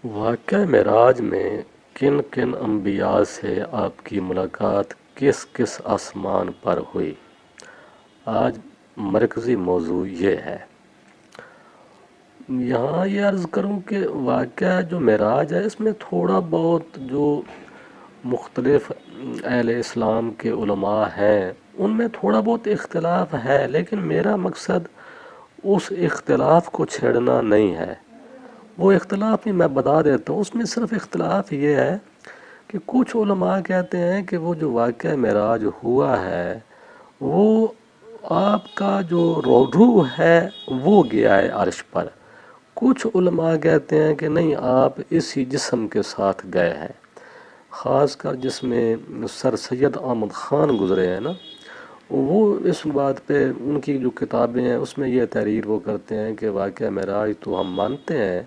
واقعہ معراج میں کن کن انبیاء سے آپ کی ملاقات کس کس آسمان پر ہوئی؟ آج مرکزی موضوع یہ ہے۔ یہاں یہ عرض کروں کہ واقعہ جو معراج ہے اس میں تھوڑا بہت جو مختلف اہل اسلام کے علماء ہیں ان میں تھوڑا بہت اختلاف ہے، لیکن میرا مقصد اس اختلاف کو چھیڑنا نہیں ہے۔ وہ اختلاف ہی میں بتا دیتا ہوں، اس میں صرف اختلاف یہ ہے کہ کچھ علماء کہتے ہیں کہ وہ جو واقعہ معراج ہوا ہے وہ آپ کا جو روح ہے وہ گیا ہے عرش پر۔ کچھ علماء کہتے ہیں کہ نہیں، آپ اسی جسم کے ساتھ گئے ہیں۔ خاص کر جس میں سر سید احمد خان گزرے ہیں نا، وہ اس بات پہ ان کی جو کتابیں ہیں اس میں یہ تحریر وہ کرتے ہیں کہ واقعہ معراج تو ہم مانتے ہیں،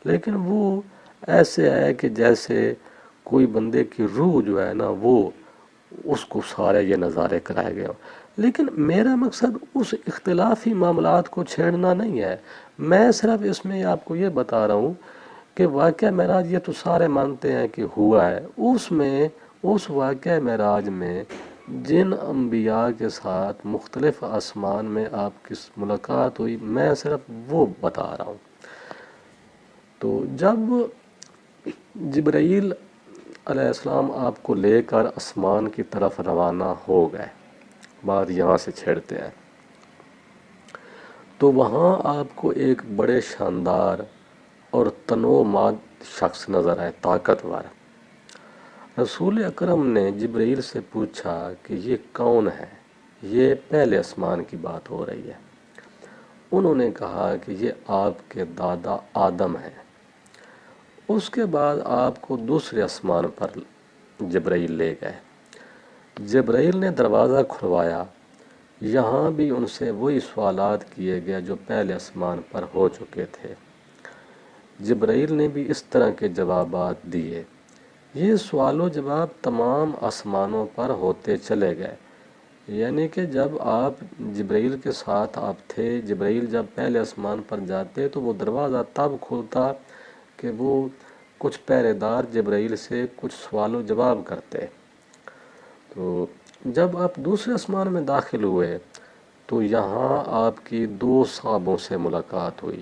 لیکن وہ ایسے ہے کہ جیسے کوئی بندے کی روح جو ہے نا وہ اس کو سارے یہ نظارے کرائے گئے ہوں۔ لیکن میرا مقصد اس اختلافی معاملات کو چھیڑنا نہیں ہے، میں صرف اس میں آپ کو یہ بتا رہا ہوں کہ واقعہ معراج یہ تو سارے مانتے ہیں کہ ہوا ہے، اس واقعہ معراج میں جن انبیاء کے ساتھ مختلف آسمان میں آپ کی ملاقات ہوئی میں صرف وہ بتا رہا ہوں۔ تو جب جبرائیل علیہ السلام آپ کو لے کر آسمان کی طرف روانہ ہو گئے، بات یہاں سے چھیڑتے ہیں، تو وہاں آپ کو ایک بڑے شاندار اور تنوع شخص نظر آئے، طاقتور۔ رسول اکرم نے جبرائیل سے پوچھا کہ یہ کون ہے؟ یہ پہلے آسمان کی بات ہو رہی ہے۔ انہوں نے کہا کہ یہ آپ کے دادا آدم ہیں۔ اس کے بعد آپ کو دوسرے آسمان پر جبرائیل لے گئے۔ جبرائیل نے دروازہ کھلوایا، یہاں بھی ان سے وہی سوالات کیے گئے جو پہلے آسمان پر ہو چکے تھے۔ جبرائیل نے بھی اس طرح کے جوابات دیے۔ یہ سوال و جواب تمام آسمانوں پر ہوتے چلے گئے، یعنی کہ جب آپ جبرائیل کے ساتھ آپ تھے، جبرائیل جب پہلے آسمان پر جاتے تو وہ دروازہ تب کھلتا کہ وہ کچھ پہرے دار جبرائیل سے کچھ سوال و جواب کرتے۔ تو جب آپ دوسرے آسمان میں داخل ہوئے تو یہاں آپ کی دو صحابوں سے ملاقات ہوئی،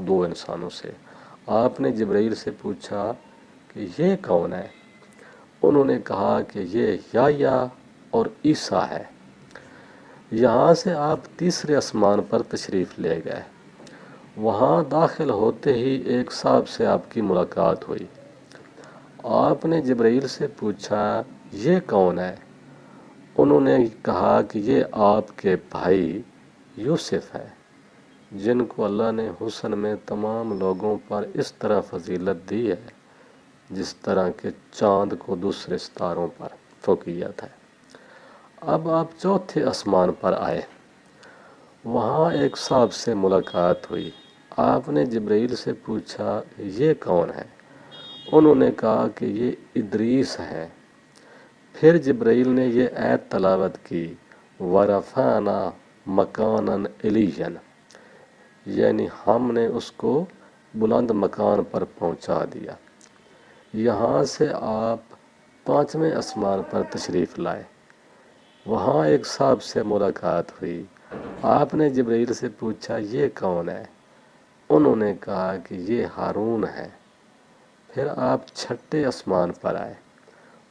دو انسانوں سے۔ آپ نے جبرائیل سے پوچھا کہ یہ کون ہے؟ انہوں نے کہا کہ یہ یحییٰ اور عیسیٰ ہے۔ یہاں سے آپ تیسرے آسمان پر تشریف لے گئے۔ وہاں داخل ہوتے ہی ایک صاحب سے آپ کی ملاقات ہوئی۔ آپ نے جبرائیل سے پوچھا یہ کون ہے؟ انہوں نے کہا کہ یہ آپ کے بھائی یوسف ہے، جن کو اللہ نے حسن میں تمام لوگوں پر اس طرح فضیلت دی ہے جس طرح کہ چاند کو دوسرے ستاروں پر فوقیت ہے۔ اب آپ چوتھے آسمان پر آئے، وہاں ایک صاحب سے ملاقات ہوئی۔ آپ نے جبرائیل سے پوچھا یہ کون ہے؟ انہوں نے کہا کہ یہ ادریس ہے۔ پھر جبرائیل نے یہ آیت تلاوت کی، وَرَفَعْنَا مَكَانًا عَلِيًّا، یعنی ہم نے اس کو بلند مکان پر پہنچا دیا۔ یہاں سے آپ پانچویں آسمان پر تشریف لائے، وہاں ایک صاحب سے ملاقات ہوئی۔ آپ نے جبرائیل سے پوچھا یہ کون ہے؟ انہوں نے کہا کہ یہ ہارون ہے۔ پھر آپ چھٹے آسمان پر آئے،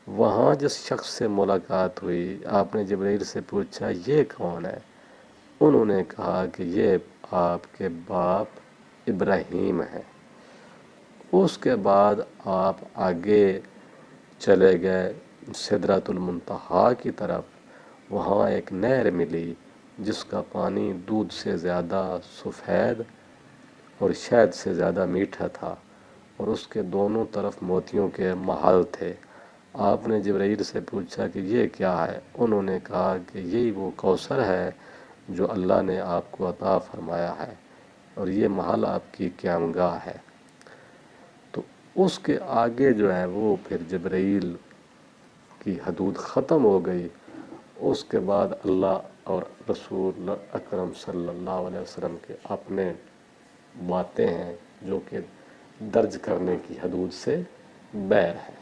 وہاں جس شخص سے ملاقات ہوئی آپ نے جبرائیل سے پوچھا یہ کون ہے؟ انہوں نے کہا کہ یہ آپ کے باپ ابراہیم ہیں۔ اس کے بعد آپ آگے چلے گئے سدرۃ المنتہا کی طرف۔ وہاں ایک نہر ملی جس کا پانی دودھ سے زیادہ سفید اور شہد سے زیادہ میٹھا تھا، اور اس کے دونوں طرف موتیوں کے محل تھے۔ آپ نے جبرائیل سے پوچھا کہ یہ کیا ہے؟ انہوں نے کہا کہ یہی وہ کوثر ہے جو اللہ نے آپ کو عطا فرمایا ہے، اور یہ محل آپ کی قیامگاہ ہے۔ تو اس کے آگے جو ہے وہ پھر جبرائیل کی حدود ختم ہو گئی۔ اس کے بعد اللہ اور رسول اکرم صلی اللہ علیہ وسلم کے اپنے باتیں ہیں جو کہ درج کرنے کی حدود سے بیر ہے۔